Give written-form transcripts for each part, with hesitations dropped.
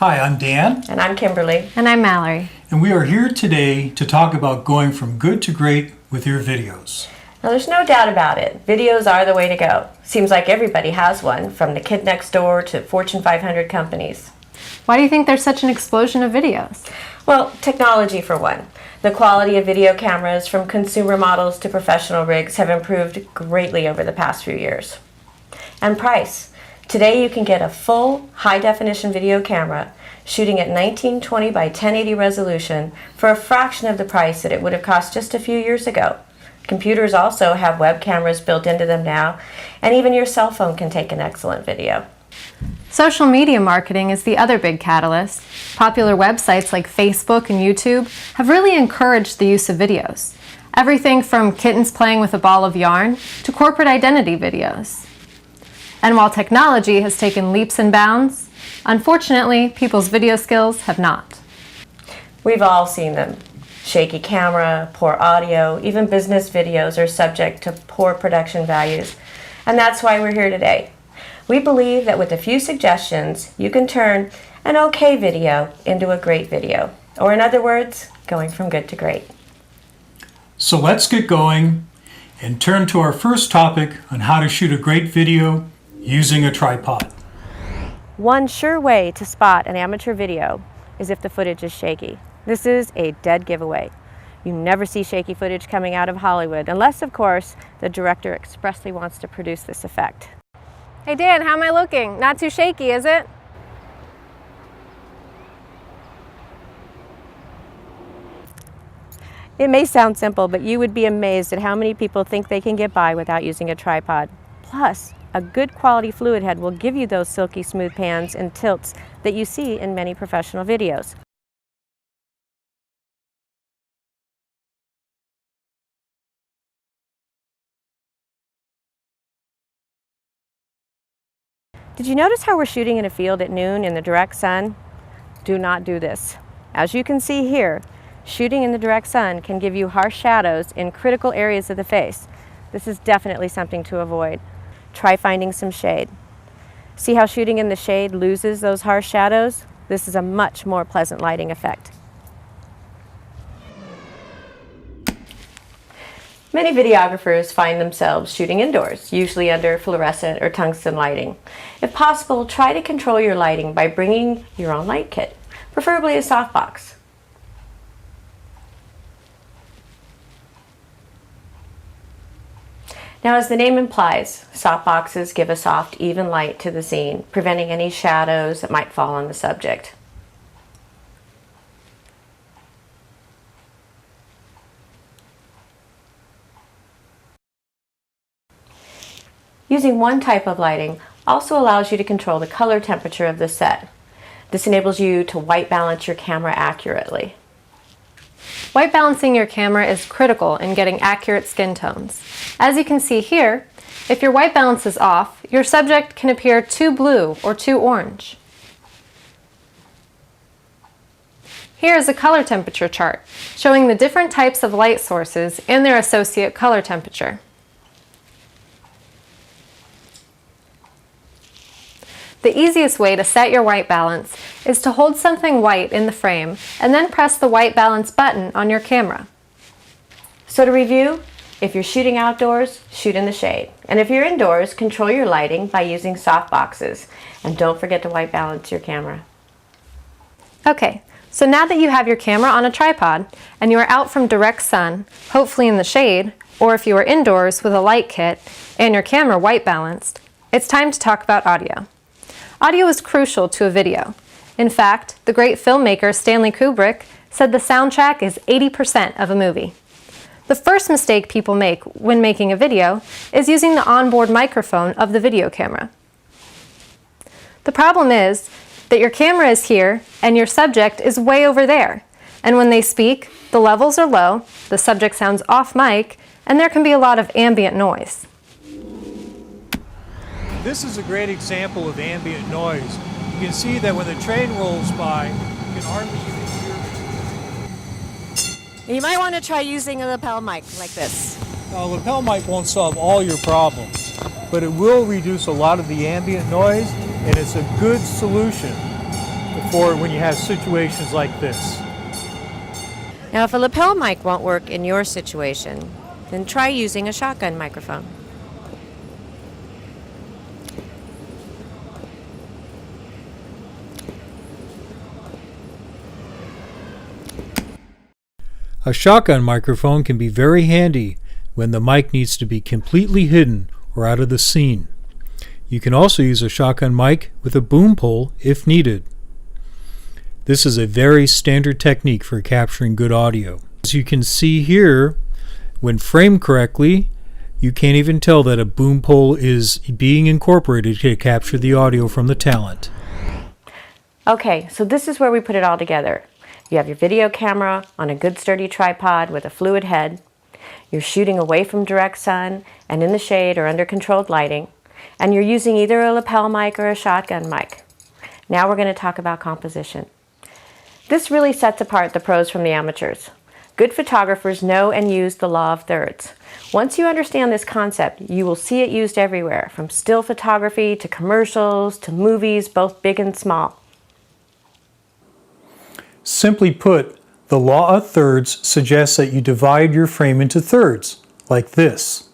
Hi, I'm Dan. And I'm Kimberly. And I'm Mallory. And we are here today to talk about going from good to great with your videos. Now there's no doubt about it. Videos are the way to go. Seems like everybody has one, from the kid next door to Fortune 500 companies. Why do you think there's such an explosion of videos? Well, technology for one. The quality of video cameras from consumer models to professional rigs have improved greatly over the past few years. And price. Today you can get a full high-definition video camera shooting at 1920 by 1080 resolution for a fraction of the price that it would have cost just a few years ago. Computers also have web cameras built into them now, and even your cell phone can take an excellent video. Social media marketing is the other big catalyst. Popular websites like Facebook and YouTube have really encouraged the use of videos. Everything from kittens playing with a ball of yarn to corporate identity videos. And while technology has taken leaps and bounds, unfortunately, people's video skills have not. We've all seen them. Shaky camera, poor audio, even business videos are subject to poor production values. And that's why we're here today. We believe that with a few suggestions, you can turn an okay video into a great video. Or in other words, going from good to great. So let's get going and turn to our first topic on how to shoot a great video using a tripod. One sure way to spot an amateur video is if the footage is shaky. This is a dead giveaway. You never see shaky footage coming out of Hollywood, unless, of course, the director expressly wants to produce this effect. Hey Dan, how am I looking? Not too shaky, is it? It may sound simple, but you would be amazed at how many people think they can get by without using a tripod. Plus, a good quality fluid head will give you those silky smooth pans and tilts that you see in many professional videos. Did you notice how we're shooting in a field at noon in the direct sun? Do not do this. As you can see here, shooting in the direct sun can give you harsh shadows in critical areas of the face. This is definitely something to avoid. Try finding some shade. See how shooting in the shade loses those harsh shadows? This is a much more pleasant lighting effect. Many videographers find themselves shooting indoors, usually under fluorescent or tungsten lighting. If possible, try to control your lighting by bringing your own light kit, preferably a softbox. Now, as the name implies, softboxes give a soft, even light to the scene, preventing any shadows that might fall on the subject. Using one type of lighting also allows you to control the color temperature of the set. This enables you to white balance your camera accurately. White balancing your camera is critical in getting accurate skin tones. As you can see here, if your white balance is off, your subject can appear too blue or too orange. Here is a color temperature chart showing the different types of light sources and their associate color temperature. The easiest way to set your white balance is to hold something white in the frame and then press the white balance button on your camera. So to review, if you're shooting outdoors, shoot in the shade. And if you're indoors, control your lighting by using soft boxes. And don't forget to white balance your camera. Okay, so now that you have your camera on a tripod and you are out from direct sun, hopefully in the shade, or if you are indoors with a light kit and your camera white balanced, it's time to talk about audio. Audio is crucial to a video. In fact, the great filmmaker Stanley Kubrick said the soundtrack is 80% of a movie. The first mistake people make when making a video is using the onboard microphone of the video camera. The problem is that your camera is here and your subject is way over there. And when they speak, the levels are low, the subject sounds off mic, and there can be a lot of ambient noise. This is a great example of ambient noise. You can see that when the train rolls by, you can hardly even hear. You might want to try using a lapel mic like this. A lapel mic won't solve all your problems, but it will reduce a lot of the ambient noise, and it's a good solution before when you have situations like this. Now, if a lapel mic won't work in your situation, then try using a shotgun microphone. A shotgun microphone can be very handy when the mic needs to be completely hidden or out of the scene. You can also use a shotgun mic with a boom pole if needed. This is a very standard technique for capturing good audio. As you can see here, when framed correctly, you can't even tell that a boom pole is being incorporated to capture the audio from the talent. Okay, so this is where we put it all together. You have your video camera on a good sturdy tripod with a fluid head. You're shooting away from direct sun and in the shade or under controlled lighting. And you're using either a lapel mic or a shotgun mic. Now we're going to talk about composition. This really sets apart the pros from the amateurs. Good photographers know and use the law of thirds. Once you understand this concept, you will see it used everywhere, from still photography to commercials to movies, both big and small. Simply put, the law of thirds suggests that you divide your frame into thirds, like this.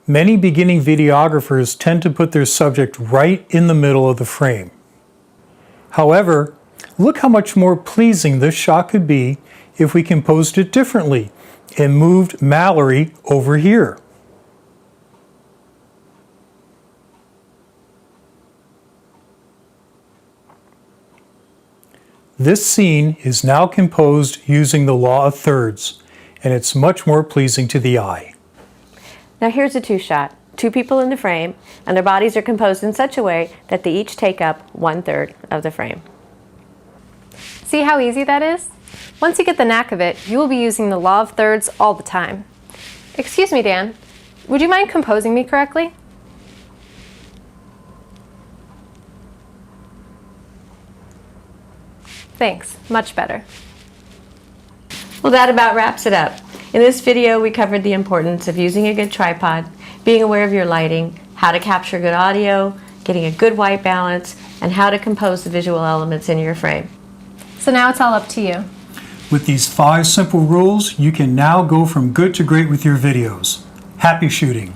Many beginning videographers tend to put their subject right in the middle of the frame. However, look how much more pleasing this shot could be if we composed it differently and moved Mallory over here. This scene is now composed using the law of thirds, and it's much more pleasing to the eye. Now here's a two-shot. Two people in the frame, and their bodies are composed in such a way that they each take up 1/3 of the frame. See how easy that is? Once you get the knack of it, you will be using the law of thirds all the time. Excuse me, Dan. Would you mind composing me correctly? Thanks, much better. Well, that about wraps it up. In this video, we covered the importance of using a good tripod, being aware of your lighting, how to capture good audio, getting a good white balance, and how to compose the visual elements in your frame. So now it's all up to you. With these 5 simple rules, you can now go from good to great with your videos. Happy shooting!